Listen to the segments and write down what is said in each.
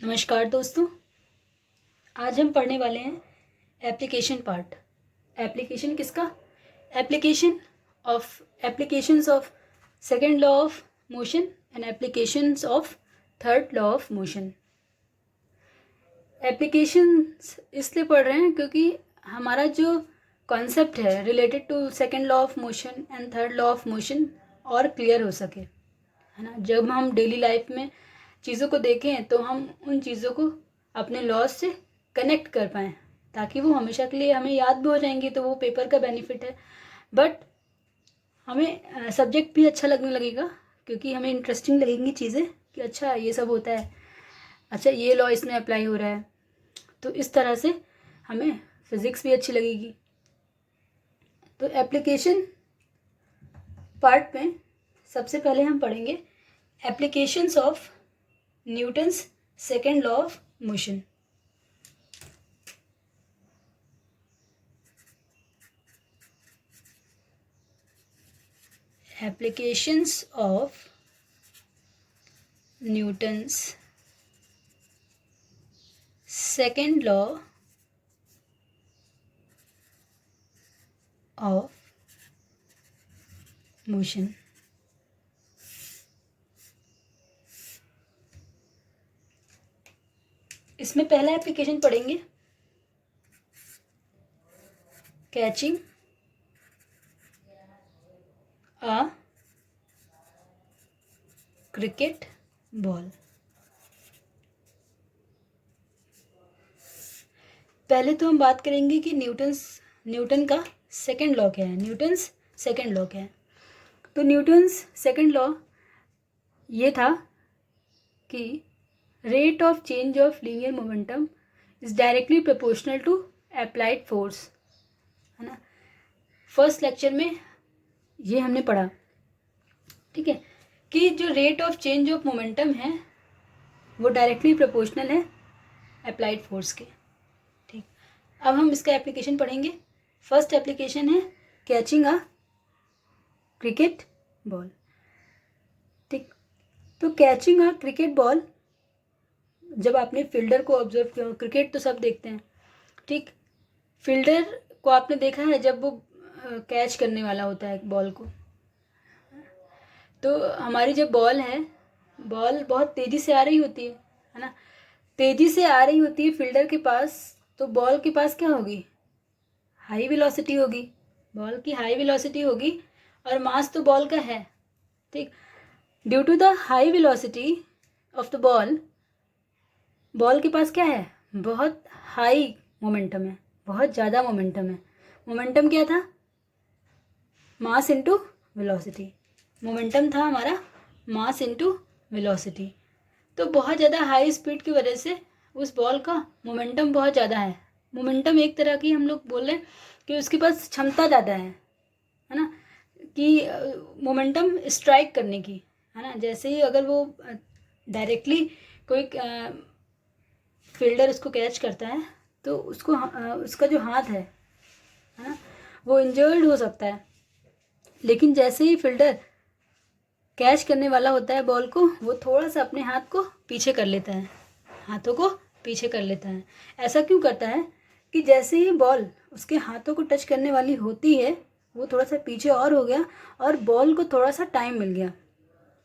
नमस्कार दोस्तों। आज हम पढ़ने वाले हैं एप्लीकेशन पार्ट। एप्लीकेशन किसका? Applications of second law of motion and applications of third law of motion. Applications इसलिए पढ़ रहे हैं क्योंकि हमारा जो कॉन्सेप्ट है related to second law of motion and third law of motion और क्लियर हो सके, है ना। जब हम डेली लाइफ में चीज़ों को देखें तो हम उन चीज़ों को अपने लॉज से कनेक्ट कर पाएँ, ताकि वो हमेशा के लिए हमें याद भी हो जाएंगी, तो वो पेपर का बेनिफिट है। बट हमें सब्जेक्ट भी अच्छा लगने लगेगा, क्योंकि हमें इंटरेस्टिंग लगेंगी चीज़ें कि अच्छा ये सब होता है, अच्छा ये लॉ इसमें अप्लाई हो रहा है। तो इस तरह से हमें फिज़िक्स भी अच्छी लगेगी। तो एप्लीकेशन पार्ट में सबसे पहले हम पढ़ेंगे applications of Newton's second law of motion. Applications of Newton's second law of motion. इसमें पहला एप्लीकेशन पढ़ेंगे कैचिंग अ क्रिकेट बॉल। पहले तो हम बात करेंगे कि न्यूटन का सेकंड लॉ क्या है। न्यूटन्स सेकंड लॉ क्या है? तो न्यूटन्स सेकंड लॉ ये था कि rate of change of linear momentum is directly proportional to applied force, है ना। फर्स्ट लेक्चर में ये हमने पढ़ा, ठीक है, कि जो rate of change of momentum है वो डायरेक्टली प्रोपोर्शनल है अप्लाइड फोर्स के। ठीक, अब हम इसका एप्लीकेशन पढ़ेंगे। फर्स्ट एप्लीकेशन है कैचिंग अ क्रिकेट बॉल। ठीक, तो कैचिंग अ क्रिकेट बॉल, जब आपने फील्डर को ऑब्जर्व किया, क्रिकेट तो सब देखते हैं, ठीक, फील्डर को आपने देखा है जब वो कैच करने वाला होता है बॉल को, तो हमारी जब बॉल है, बॉल बहुत तेज़ी से आ रही होती है ना, तेज़ी से आ रही होती है फील्डर के पास, तो बॉल के पास क्या होगी? हाई वेलोसिटी होगी, बॉल की हाई वेलोसिटी होगी, और मास तो बॉल का है, ठीक। Due to the high velocity of the ball, ball के पास क्या है? बहुत हाई मोमेंटम है, बहुत ज़्यादा मोमेंटम है। मोमेंटम क्या था? Mass into velocity. मोमेंटम था हमारा मास इनटू वेलोसिटी। तो बहुत ज़्यादा हाई स्पीड की वजह से उस बॉल का मोमेंटम बहुत ज़्यादा है। मोमेंटम एक तरह की हम लोग बोल रहे हैं कि उसके पास क्षमता ज़्यादा है ना, कि मोमेंटम स्ट्राइक करने की, है ना। जैसे ही अगर वो डायरेक्टली कोई फील्डर उसको कैच करता है तो उसको उसका जो हाथ है ना, वो इंजर्ड हो सकता है। लेकिन जैसे ही फील्डर कैच करने वाला होता है बॉल को, वो थोड़ा सा अपने हाथ को पीछे कर लेता है, हाथों को पीछे कर लेता है। ऐसा क्यों करता है? कि जैसे ही बॉल उसके हाथों को टच करने वाली होती है, वो थोड़ा सा पीछे और हो गया, और बॉल को थोड़ा सा टाइम मिल गया।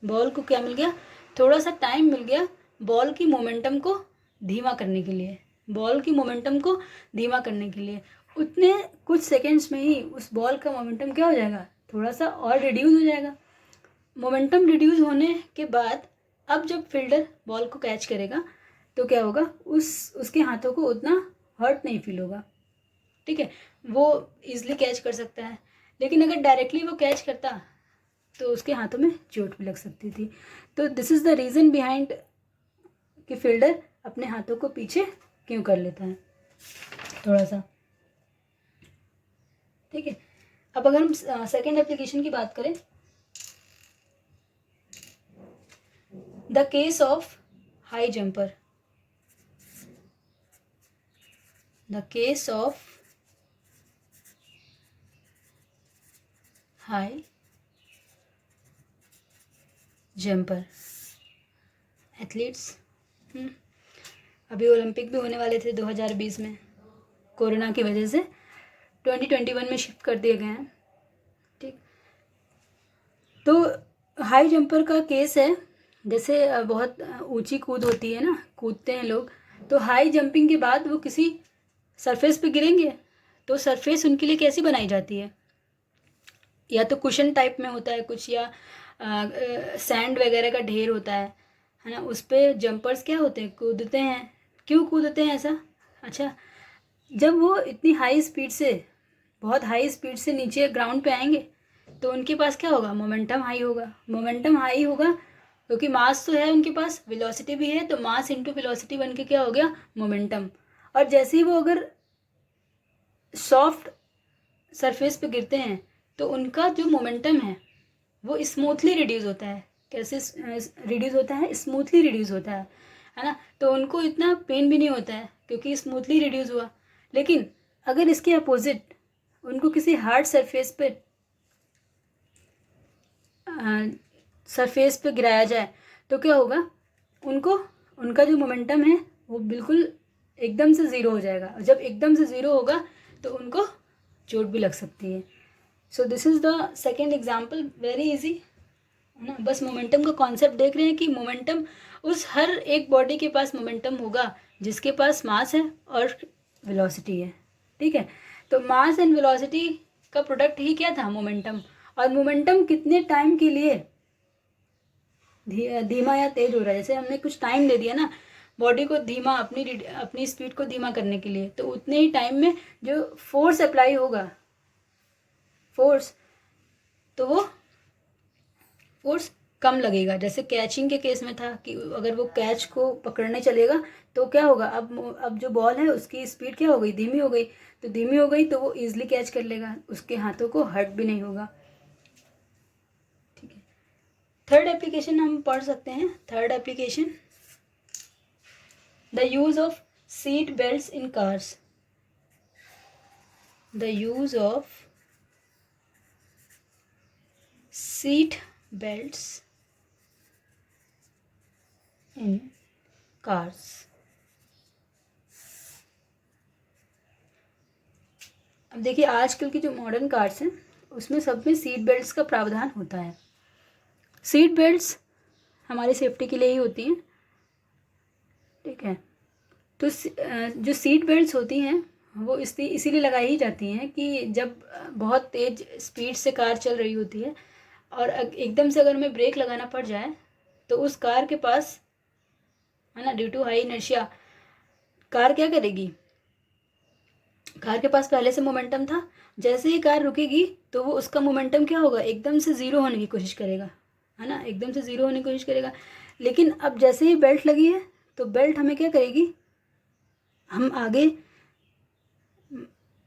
बॉल को क्या मिल गया? थोड़ा सा टाइम मिल गया बॉल की मोमेंटम को धीमा करने के लिए। बॉल की मोमेंटम को धीमा करने के लिए उतने कुछ सेकेंड्स में ही उस बॉल का मोमेंटम क्या हो जाएगा? थोड़ा सा और रिड्यूस हो जाएगा। मोमेंटम रिड्यूस होने के बाद अब जब फील्डर बॉल को कैच करेगा तो क्या होगा? उसके हाथों को उतना हर्ट नहीं फील होगा, ठीक है, वो इजीली कैच कर सकता है। लेकिन अगर डायरेक्टली वो कैच करता तो उसके हाथों में चोट भी लग सकती थी। तो this is the reason behind कि फील्डर अपने हाथों को पीछे क्यों कर लेता है थोड़ा सा, ठीक है। अब अगर हम सेकेंड एप्लीकेशन की बात करें, the case of high jumper. The case of high jumper athletes, अभी ओलंपिक भी होने वाले थे 2020 में, कोरोना की वजह से 2021 में शिफ्ट कर दिए गए हैं। ठीक, तो हाई जंपर का केस है, जैसे बहुत ऊंची कूद होती है ना, कूदते हैं लोग, तो हाई जंपिंग के बाद वो किसी सरफेस पे गिरेंगे, तो सरफेस उनके लिए कैसी बनाई जाती है, या तो कुशन टाइप में होता है कुछ, या सैंड वगैरह का ढेर होता है ना, उस पर जंपर्स क्या होते हैं, कूदते हैं। क्यों कूदते हैं ऐसा? अच्छा, जब वो इतनी हाई स्पीड से, बहुत हाई स्पीड से नीचे ग्राउंड पे आएंगे, तो उनके पास क्या होगा, मोमेंटम हाई होगा। मोमेंटम हाई होगा क्योंकि मास तो है उनके पास, वेलोसिटी भी है, तो मास इंटू वेलोसिटी बन के क्या हो गया, मोमेंटम। और जैसे ही वो अगर सॉफ्ट सरफेस पे गिरते हैं, तो उनका जो मोमेंटम है वो स्मूथली रिड्यूस होता है। कैसे रिड्यूस होता है? स्मूथली रिड्यूस होता है ना, तो उनको इतना पेन भी नहीं होता है क्योंकि स्मूथली रिड्यूस हुआ। लेकिन अगर इसके अपोजिट उनको किसी हार्ड सरफेस पे गिराया जाए, तो क्या होगा, उनको, उनका जो मोमेंटम है वो बिल्कुल एकदम से ज़ीरो हो जाएगा। और जब एकदम से ज़ीरो होगा तो उनको चोट भी लग सकती है। So this is the second example, very easy है ना। बस मोमेंटम का कॉन्सेप्ट देख रहे हैं कि मोमेंटम, उस हर एक बॉडी के पास मोमेंटम होगा जिसके पास मास है और वेलोसिटी है। ठीक है, तो मास एंड वेलोसिटी का प्रोडक्ट ही क्या था, मोमेंटम। और मोमेंटम कितने टाइम के लिए धीमा या तेज हो रहा है, जैसे हमने कुछ टाइम दे दिया ना बॉडी को धीमा, अपनी स्पीड को धीमा करने के लिए, तो उतने ही टाइम में जो फोर्स अप्लाई होगा, फोर्स, तो वो फोर्स कम लगेगा। जैसे कैचिंग के केस में था कि अगर वो कैच को पकड़ने चलेगा तो क्या होगा, अब जो बॉल है उसकी स्पीड क्या हो गई, धीमी हो गई, तो धीमी हो गई तो वो इजीली कैच कर लेगा, उसके हाथों को हर्ट भी नहीं होगा। ठीक है, थर्ड एप्लीकेशन हम पढ़ सकते हैं। Third application, the use of seat belts in cars. The use of seat belts in cars. अब देखिए, आजकल की जो मॉडर्न कार्स हैं उसमें सब में सीट बेल्ट्स का प्रावधान होता है। सीट बेल्ट्स हमारी सेफ्टी के लिए ही होती हैं। ठीक है, तो जो सीट बेल्ट्स होती हैं वो इसीलिए लगाई ही जाती हैं कि जब बहुत तेज़ स्पीड से कार चल रही होती है और एकदम से अगर हमें ब्रेक लगाना पड़ जाए, तो उस कार के पास, है ना, due to high inertia, car क्या करेगी, कार के पास पहले से मोमेंटम था, जैसे ही कार रुकेगी तो वो उसका मोमेंटम क्या होगा, एकदम से ज़ीरो होने की कोशिश करेगा, है ना, एकदम से ज़ीरो होने की कोशिश करेगा। लेकिन अब जैसे ही बेल्ट लगी है तो बेल्ट हमें क्या करेगी, हम आगे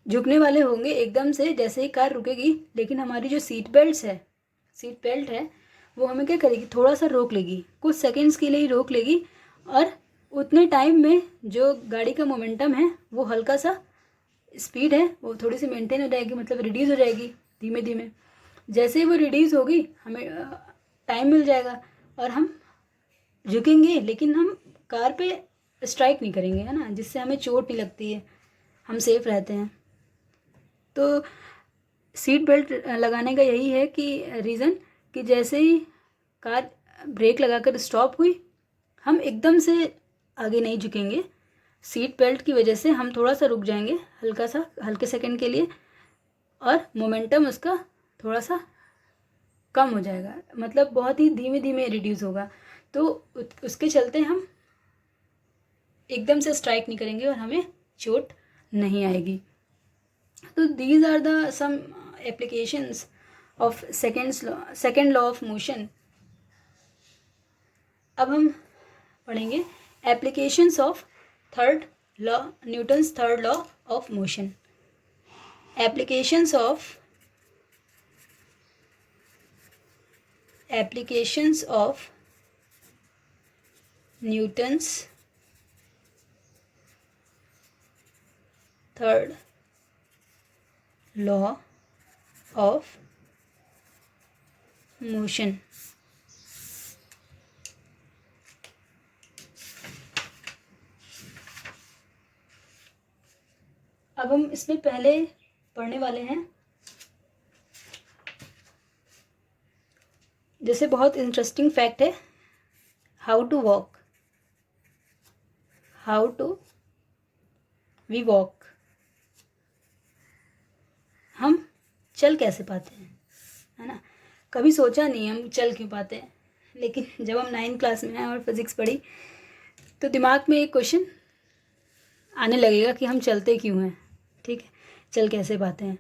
झुकने वाले होंगे एकदम से जैसे ही कार रुकेगी, लेकिन हमारी जो सीट बेल्ट है वो हमें क्या करेगी, थोड़ा सा रोक लेगी, कुछ सेकंड्स के लिए ही रोक लेगी, और उतने टाइम में जो गाड़ी का मोमेंटम है वो हल्का सा स्पीड है वो थोड़ी सी मेंटेन हो जाएगी, मतलब रिड्यूस हो जाएगी धीमे धीमे। जैसे ही वो रिड्यूस होगी हमें टाइम मिल जाएगा और हम झुकेंगे, लेकिन हम कार पे स्ट्राइक नहीं करेंगे, है ना, जिससे हमें चोट नहीं लगती है, हम सेफ रहते हैं। तो सीट बेल्ट लगाने का यही है कि रीज़न, कि जैसे ही कार ब्रेक लगाकर स्टॉप हुई, हम एकदम से आगे नहीं झुकेंगे, सीट बेल्ट की वजह से हम थोड़ा सा रुक जाएंगे, हल्के सेकंड के लिए, और मोमेंटम उसका थोड़ा सा कम हो जाएगा, मतलब बहुत ही धीमे धीमे रिड्यूस होगा, तो उसके चलते हम एकदम से स्ट्राइक नहीं करेंगे और हमें चोट नहीं आएगी। तो these are the some applications of second law of motion. अब हम पढ़ेंगे applications of third law, Newton's third law of motion. Applications of Newton's third law of motion. अब हम इसमें पहले पढ़ने वाले हैं, जैसे बहुत इंटरेस्टिंग फैक्ट है, how to walk, how to we walk. हम चल कैसे पाते हैं, है ना। कभी सोचा नहीं हम चल क्यों पाते हैं, लेकिन जब हम 9th क्लास में हैं और फिज़िक्स पढ़ी तो दिमाग में एक क्वेश्चन आने लगेगा कि हम चलते क्यों हैं, ठीक है, चल कैसे पाते हैं।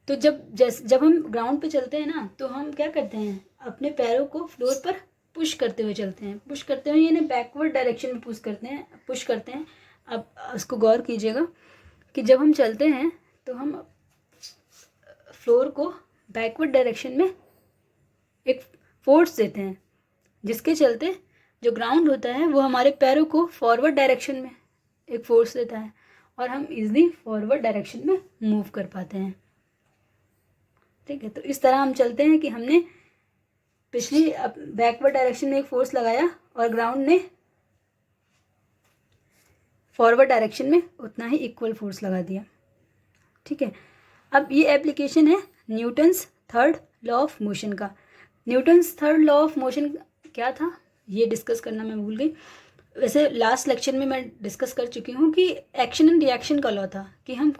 तो जब हम ग्राउंड पे चलते हैं ना, तो हम क्या करते हैं, अपने पैरों को फ्लोर पर पुश करते हुए चलते हैं। पुश करते हुए यानी बैकवर्ड डायरेक्शन में पुश करते हैं। अब उसको गौर कीजिएगा कि जब हम चलते हैं तो हम फ्लोर को बैकवर्ड डायरेक्शन में एक फोर्स देते हैं, जिसके चलते जो ग्राउंड होता है वो हमारे पैरों को फॉरवर्ड डायरेक्शन में एक फोर्स देता है और हम इजली फॉरवर्ड डायरेक्शन में मूव कर पाते हैं, ठीक है। तो इस तरह हम चलते हैं कि हमने पिछली बैकवर्ड डायरेक्शन में एक फोर्स लगाया और ग्राउंड ने फॉरवर्ड डायरेक्शन में उतना ही इक्वल फोर्स लगा दिया, ठीक है। अब ये एप्लीकेशन है Newton's third law of motion का। Newton's third law of motion क्या था ये डिस्कस करना मैं भूल गई। वैसे लास्ट लेक्चर में मैं डिस्कस कर चुकी हूँ कि एक्शन एंड रिएक्शन का लॉ था कि हम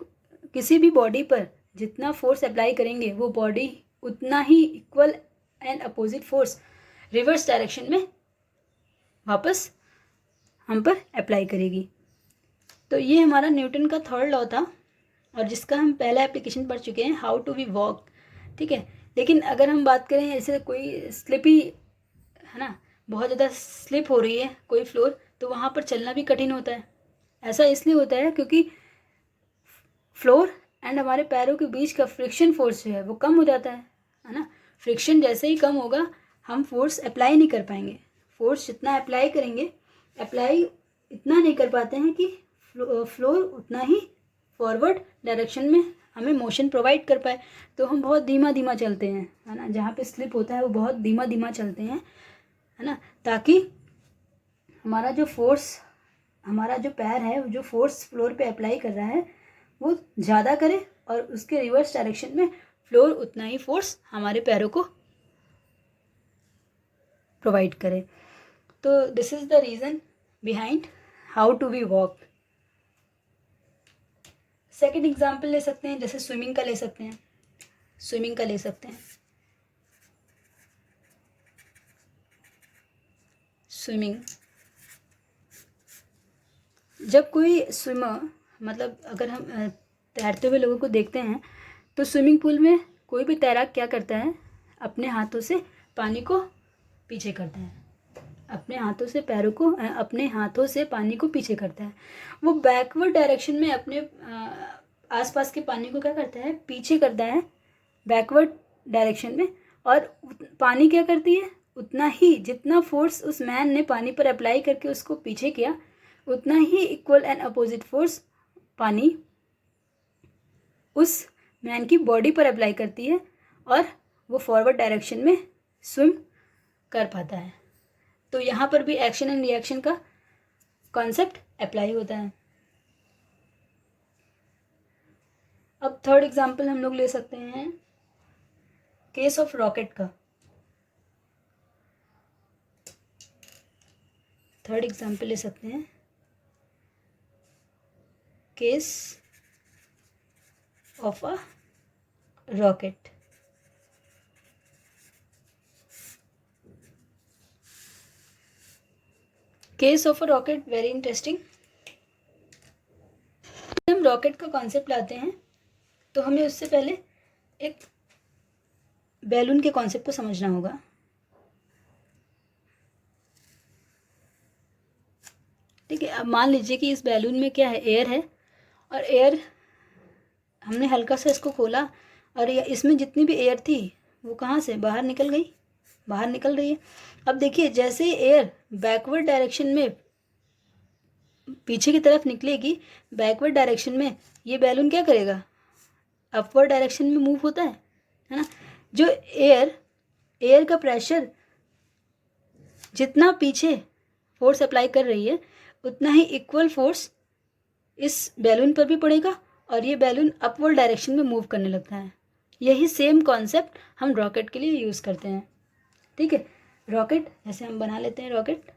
किसी भी बॉडी पर जितना फोर्स अप्लाई करेंगे वो बॉडी उतना ही equal and opposite force reverse direction में वापस हम पर अप्लाई करेगी। तो ये हमारा न्यूटन का थर्ड लॉ था और जिसका हम पहला एप्लीकेशन पढ़ चुके हैं, हाउ टू वी वॉक, ठीक है। लेकिन अगर हम बात करें ऐसे कोई स्लिपी है ना, बहुत ज़्यादा स्लिप हो रही है कोई फ्लोर, तो वहाँ पर चलना भी कठिन होता है। ऐसा इसलिए होता है क्योंकि फ्लोर एंड हमारे पैरों के बीच का फ्रिक्शन फोर्स जो है वो कम हो जाता है ना। फ्रिक्शन जैसे ही कम होगा हम फोर्स अप्लाई नहीं कर पाएंगे। फोर्स जितना अप्लाई करेंगे, अप्लाई इतना नहीं कर पाते हैं कि फ्लोर उतना ही फॉरवर्ड डायरेक्शन में हमें मोशन प्रोवाइड कर पाए। तो हम बहुत धीमा धीमा चलते हैं, है ना। जहाँ पे स्लिप होता है वो बहुत धीमा धीमा चलते हैं, है ना, ताकि हमारा जो फोर्स, हमारा जो पैर है, जो फोर्स फ्लोर पे अप्लाई कर रहा है वो ज़्यादा करे और उसके रिवर्स डायरेक्शन में फ्लोर उतना ही फोर्स हमारे पैरों को प्रोवाइड करे। तो this is the reason behind how to we walk. Second example ले सकते हैं, जैसे स्विमिंग का ले सकते हैं। स्विमिंग का ले सकते हैं, स्विमिंग। जब कोई स्विमर, मतलब अगर हम तैरते हुए लोगों को देखते हैं तो स्विमिंग पूल में कोई भी तैराक क्या करता है, अपने हाथों से पानी को पीछे करता है, अपने हाथों से पैरों को, अपने हाथों से पानी को पीछे करता है। वो बैकवर्ड डायरेक्शन में अपने आसपास के पानी को क्या करता है, पीछे करता है बैकवर्ड डायरेक्शन में। और पानी क्या करती है, उतना ही जितना फोर्स उस मैन ने पानी पर अप्लाई करके उसको पीछे किया, उतना ही इक्वल एंड अपोजिट फोर्स पानी उस मैन की बॉडी पर अप्लाई करती है और वो फॉरवर्ड डायरेक्शन में स्विम कर पाता है। तो यहाँ पर भी एक्शन एंड रिएक्शन का कॉन्सेप्ट अप्लाई होता है। अब थर्ड एग्जाम्पल हम लोग ले सकते हैं केस ऑफ रॉकेट का। थर्ड एग्जाम्पल ले सकते हैं case of a rocket. Case of a rocket very interesting. हम रॉकेट का कॉन्सेप्ट लाते हैं तो हमें उससे पहले एक बैलून के कॉन्सेप्ट को समझना होगा। ठीक है, अब मान लीजिए कि इस बैलून में क्या है, एयर है, और एयर हमने हल्का सा इसको खोला और इसमें जितनी भी एयर थी वो कहाँ से बाहर निकल गई, बाहर निकल रही है। अब देखिए जैसे एयर बैकवर्ड डायरेक्शन में पीछे की तरफ निकलेगी, बैकवर्ड डायरेक्शन में ये बैलून क्या करेगा, अपवर्ड डायरेक्शन में मूव होता है ना। जो एयर का प्रेशर जितना पीछे फोर्स अप्लाई कर रही है, उतना ही इक्वल फोर्स इस बैलून पर भी पड़ेगा और ये बैलून अपवर्ड डायरेक्शन में मूव करने लगता है। यही सेम कॉन्सेप्ट हम रॉकेट के लिए यूज़ करते हैं। ठीक है, रॉकेट जैसे हम बना लेते हैं रॉकेट।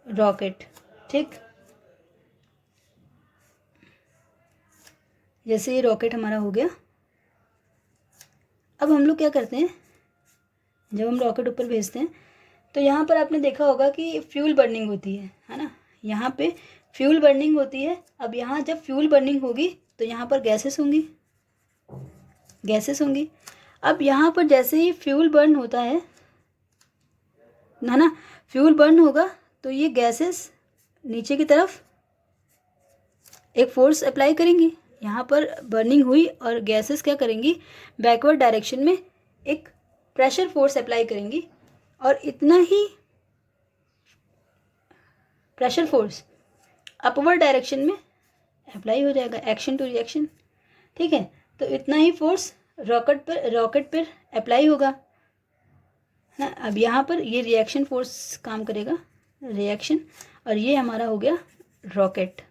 रॉकेट, ठीक, जैसे ये रॉकेट हमारा हो गया। अब हम लोग क्या करते हैं, जब हम रॉकेट ऊपर भेजते हैं तो यहाँ पर आपने देखा होगा कि फ्यूल बर्निंग होती है ना, यहाँ पे फ्यूल बर्निंग होती है। अब यहाँ जब फ्यूल बर्निंग होगी तो यहाँ पर गैसेस होंगी, अब यहाँ पर जैसे ही फ्यूल बर्न होता है ना, फ्यूल बर्न होगा तो ये गैसेस नीचे की तरफ एक फोर्स अप्लाई करेंगी। यहाँ पर बर्निंग हुई और गैसेस क्या करेंगी, बैकवर्ड डायरेक्शन में एक प्रेशर फोर्स अप्लाई करेंगी और इतना ही प्रेशर फोर्स अपवर्ड डायरेक्शन में अप्लाई हो जाएगा, एक्शन टू रिएक्शन। ठीक है, तो इतना ही फोर्स रॉकेट पर अप्लाई होगा ना। अब यहाँ पर ये रिएक्शन फोर्स काम करेगा, रिएक्शन, और ये हमारा हो गया रॉकेट।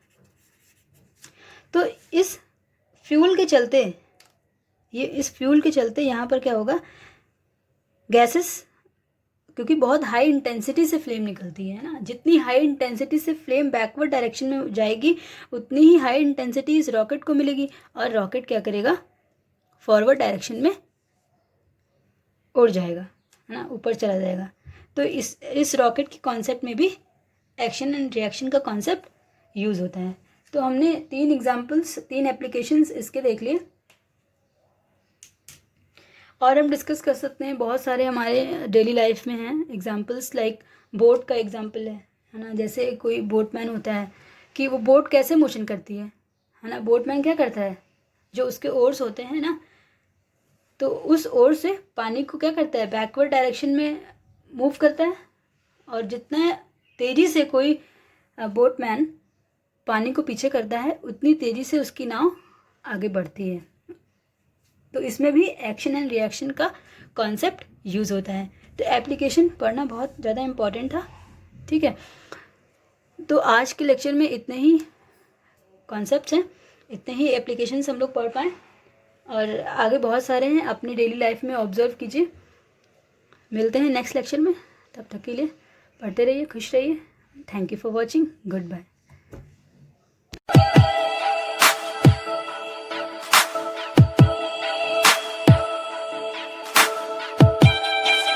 तो इस फ्यूल के चलते यहाँ पर क्या होगा, गैसेस, क्योंकि बहुत हाई इंटेंसिटी से फ्लेम निकलती है ना, जितनी हाई इंटेंसिटी से फ्लेम बैकवर्ड डायरेक्शन में जाएगी उतनी ही हाई इंटेंसिटी इस रॉकेट को मिलेगी और रॉकेट क्या करेगा, फॉरवर्ड डायरेक्शन में उड़ जाएगा, है ना, ऊपर चला जाएगा। तो इस रॉकेट की कॉन्सेप्ट में भी एक्शन एंड रिएक्शन का कॉन्सेप्ट यूज़ होता है। तो हमने 3 एग्जाम्पल्स, 3 एप्लीकेशंस इसके देख लिए और हम डिस्कस कर सकते हैं, बहुत सारे हमारे डेली लाइफ में हैं एग्जाम्पल्स। लाइक बोट का एग्जाम्पल है ना, जैसे कोई बोटमैन होता है कि वो बोट कैसे मोशन करती है ना। बोटमैन क्या करता है, जो उसके ओर्स होते हैं ना, तो उस ओर से पानी को क्या करता है, बैकवर्ड डायरेक्शन में मूव करता है और जितना तेज़ी से कोई बोटमैन पानी को पीछे करता है उतनी तेज़ी से उसकी नाव आगे बढ़ती है। तो इसमें भी एक्शन एंड रिएक्शन का कॉन्सेप्ट यूज़ होता है। तो एप्लीकेशन पढ़ना बहुत ज़्यादा इम्पॉर्टेंट था। ठीक है, तो आज के लेक्चर में इतने ही कॉन्सेप्ट्स हैं, इतने ही एप्लीकेशंस हम लोग पढ़ पाएँ और आगे बहुत सारे हैं, अपनी डेली लाइफ में ऑब्जर्व कीजिए। मिलते हैं नेक्स्ट लेक्चर में, तब तक के लिए पढ़ते रहिए, खुश रहिए। Thank you for watching, good bye.